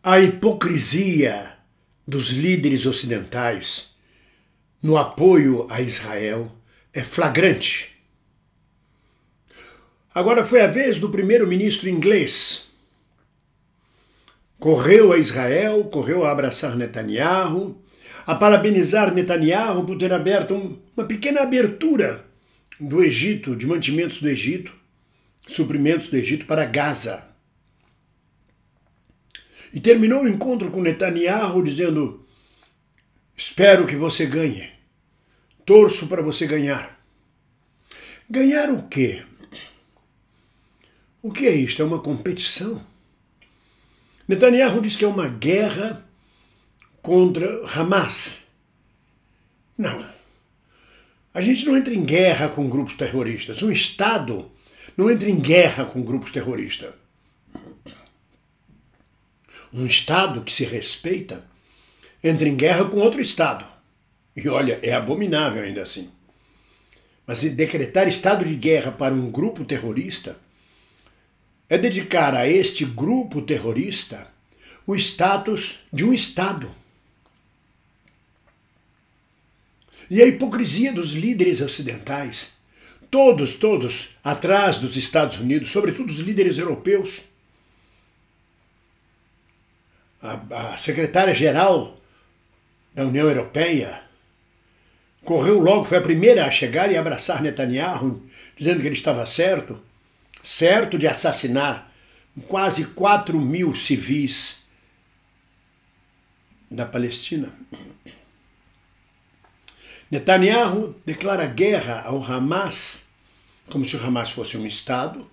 A hipocrisia dos líderes ocidentais no apoio a Israel é flagrante. Agora foi a vez do primeiro-ministro inglês. Correu a Israel, correu a abraçar Netanyahu, a parabenizar Netanyahu por ter aberto uma pequena abertura do Egito, de mantimentos do Egito, suprimentos do Egito para Gaza. E terminou o encontro com Netanyahu dizendo: espero que você ganhe, torço para você ganhar. Ganhar o quê? O que é isto? É uma competição? Netanyahu diz que é uma guerra contra Hamas. Não. A gente não entra em guerra com grupos terroristas. Um Estado não entra em guerra com grupos terroristas. Um Estado que se respeita entra em guerra com outro Estado. E olha, é abominável ainda assim. Mas decretar estado de guerra para um grupo terrorista é dedicar a este grupo terrorista o status de um Estado. E a hipocrisia dos líderes ocidentais, todos atrás dos Estados Unidos, sobretudo os líderes europeus. A secretária-geral da União Europeia correu logo, foi a primeira a chegar e abraçar Netanyahu, dizendo que ele estava certo de assassinar quase 4.000 civis da Palestina. Netanyahu declara guerra ao Hamas, como se o Hamas fosse um Estado,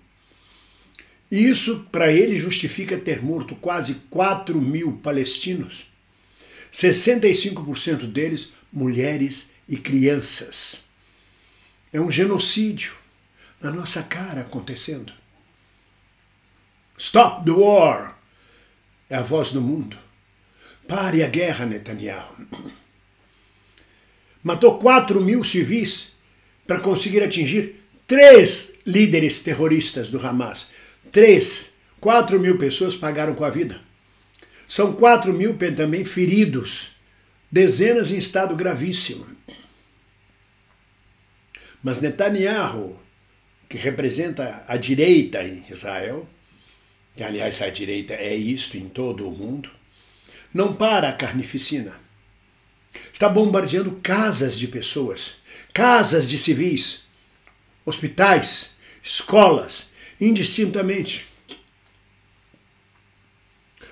e isso, para ele, justifica ter morto quase 4.000 palestinos, 65% deles mulheres e crianças. É um genocídio na nossa cara acontecendo. Stop the war! É a voz do mundo. Pare a guerra, Netanyahu. Matou 4.000 civis para conseguir atingir 3 líderes terroristas do Hamas. 4.000 pessoas pagaram com a vida. São 4.000 também feridos, dezenas em estado gravíssimo. Mas Netanyahu, que representa a direita em Israel, que aliás a direita é isto em todo o mundo, não para a carnificina. Está bombardeando casas de pessoas, casas de civis, hospitais, escolas, indistintamente.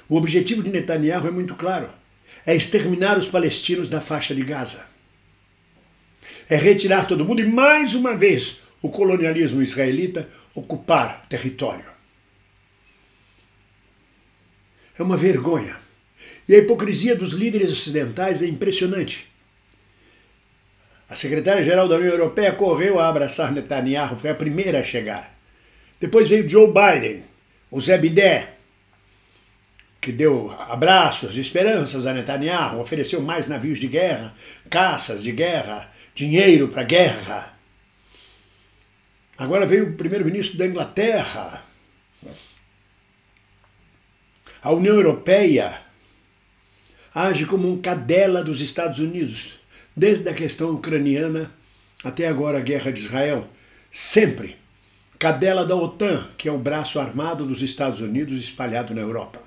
O objetivo de Netanyahu é muito claro: é exterminar os palestinos da faixa de Gaza. É retirar todo mundo e, mais uma vez, o colonialismo israelita ocupar território. É uma vergonha. E a hipocrisia dos líderes ocidentais é impressionante. A secretária-geral da União Europeia correu a abraçar Netanyahu, foi a primeira a chegar. Depois veio Joe Biden, o Zé Bidé, que deu abraços, esperanças a Netanyahu, ofereceu mais navios de guerra, caças de guerra, dinheiro para a guerra. Agora veio o primeiro-ministro da Inglaterra. A União Europeia age como um cadela dos Estados Unidos, desde a questão ucraniana até agora a guerra de Israel. Sempre cadela da OTAN, que é o braço armado dos Estados Unidos espalhado na Europa.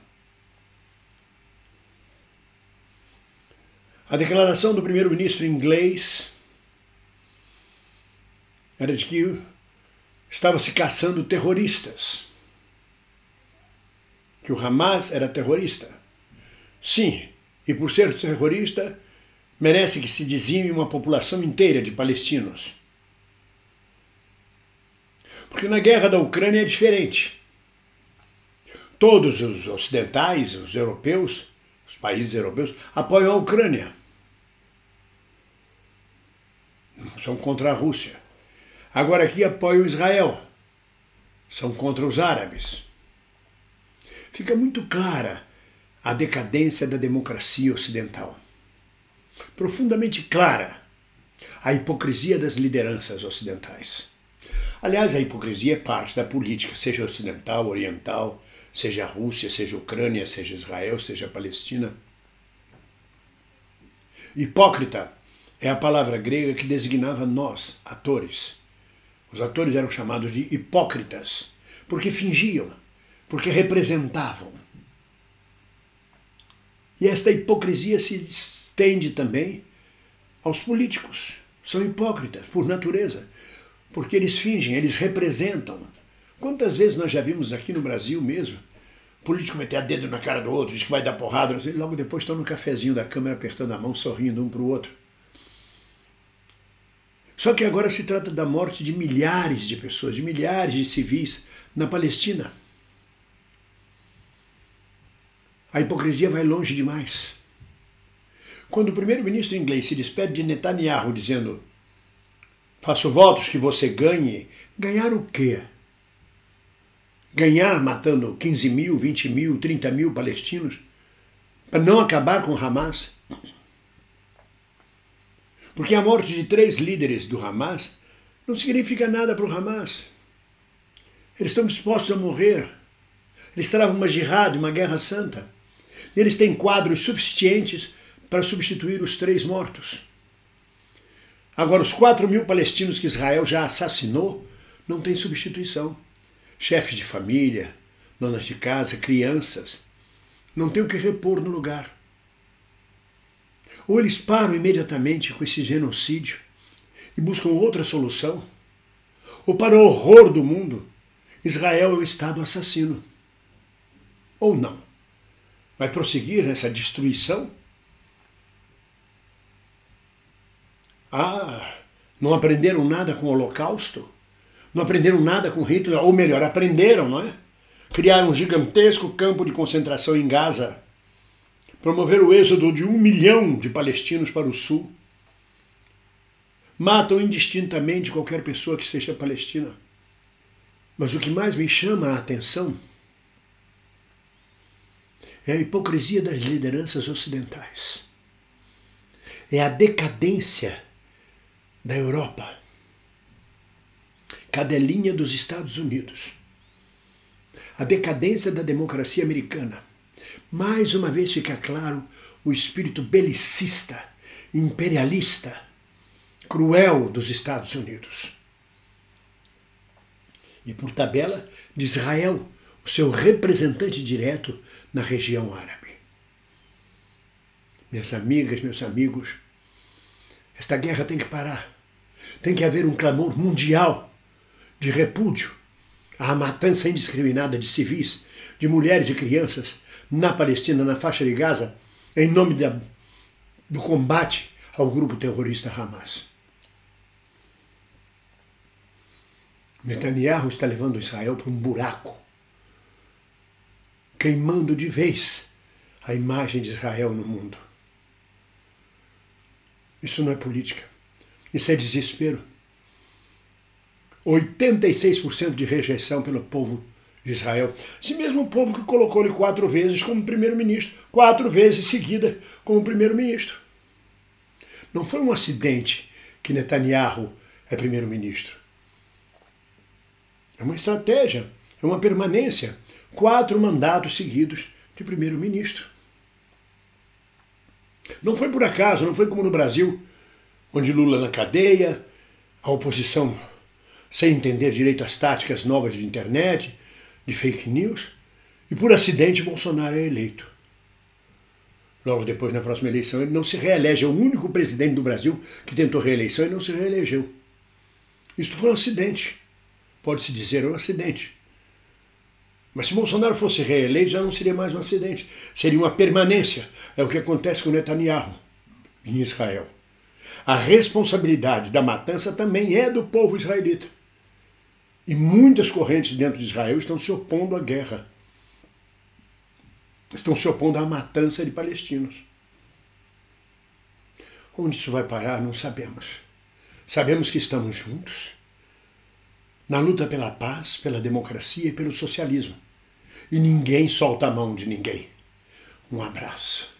A declaração do primeiro-ministro inglês era de que estava se caçando terroristas, que o Hamas era terrorista. Sim, e por ser terrorista, merece que se dizime uma população inteira de palestinos. Porque na guerra da Ucrânia é diferente. Todos os ocidentais, os europeus, os países europeus, apoiam a Ucrânia. São contra a Rússia. Agora aqui apoiam Israel. São contra os árabes. Fica muito clara a decadência da democracia ocidental. Profundamente clara a hipocrisia das lideranças ocidentais. Aliás, a hipocrisia é parte da política, seja ocidental, oriental, seja a Rússia, seja a Ucrânia, seja Israel, seja a Palestina. Hipócrita é a palavra grega que designava nós, atores. Os atores eram chamados de hipócritas, porque fingiam, porque representavam. E esta hipocrisia se estende também aos políticos. São hipócritas, por natureza, porque eles fingem, eles representam. Quantas vezes nós já vimos aqui no Brasil mesmo, político meter a dedo na cara do outro, diz que vai dar porrada, e logo depois estão no cafezinho da Câmara apertando a mão, sorrindo um para o outro. Só que agora se trata da morte de milhares de pessoas, de milhares de civis na Palestina. A hipocrisia vai longe demais. Quando o primeiro-ministro inglês se despede de Netanyahu dizendo: faço votos que você ganhe, ganhar o quê? Ganhar matando 15 mil, 20 mil, 30 mil palestinos para não acabar com o Hamas? Porque a morte de 3 líderes do Hamas não significa nada para o Hamas. Eles estão dispostos a morrer. Eles travam uma jihad, uma guerra santa. E eles têm quadros suficientes para substituir os 3 mortos. Agora, os 4 mil palestinos que Israel já assassinou não têm substituição. Chefes de família, donas de casa, crianças, não tem o que repor no lugar. Ou eles param imediatamente com esse genocídio e buscam outra solução, ou para o horror do mundo, Israel é um Estado assassino. Ou não. Vai prosseguir nessa destruição? Não aprenderam nada com o Holocausto? Não aprenderam nada com Hitler? Ou melhor, aprenderam, não é? Criaram um gigantesco campo de concentração em Gaza. Promoveram o êxodo de 1 milhão de palestinos para o sul. Matam indistintamente qualquer pessoa que seja palestina. Mas o que mais me chama a atenção é a hipocrisia das lideranças ocidentais. É a decadência da Europa, cadelinha dos Estados Unidos. A decadência da democracia americana. Mais uma vez fica claro o espírito belicista, imperialista, cruel dos Estados Unidos. E por tabela, de Israel, o seu representante direto na região árabe. Minhas amigas, meus amigos, esta guerra tem que parar. Tem que haver um clamor mundial de repúdio à matança indiscriminada de civis, de mulheres e crianças na Palestina, na faixa de Gaza, em nome do combate ao grupo terrorista Hamas. Netanyahu está levando Israel para um buraco, queimando de vez a imagem de Israel no mundo. Isso não é política, isso é desespero. 86% de rejeição pelo povo de Israel. Esse mesmo povo que colocou ele 4 vezes como primeiro-ministro, 4 vezes seguida como primeiro-ministro. Não foi um acidente que Netanyahu é primeiro-ministro. É uma estratégia, é uma permanência. 4 mandatos seguidos de primeiro-ministro. Não foi por acaso, não foi como no Brasil, onde Lula na cadeia, a oposição sem entender direito as táticas novas de internet, de fake news, e por acidente Bolsonaro é eleito. Logo depois, na próxima eleição, ele não se reelege. É o único presidente do Brasil que tentou reeleição e não se reelegeu. Isso foi um acidente. Pode-se dizer um acidente. Mas se Bolsonaro fosse reeleito, já não seria mais um acidente. Seria uma permanência. É o que acontece com Netanyahu em Israel. A responsabilidade da matança também é do povo israelita. E muitas correntes dentro de Israel estão se opondo à guerra. Estão se opondo à matança de palestinos. Onde isso vai parar, não sabemos. Sabemos que estamos juntos na luta pela paz, pela democracia e pelo socialismo. E ninguém solta a mão de ninguém. Um abraço.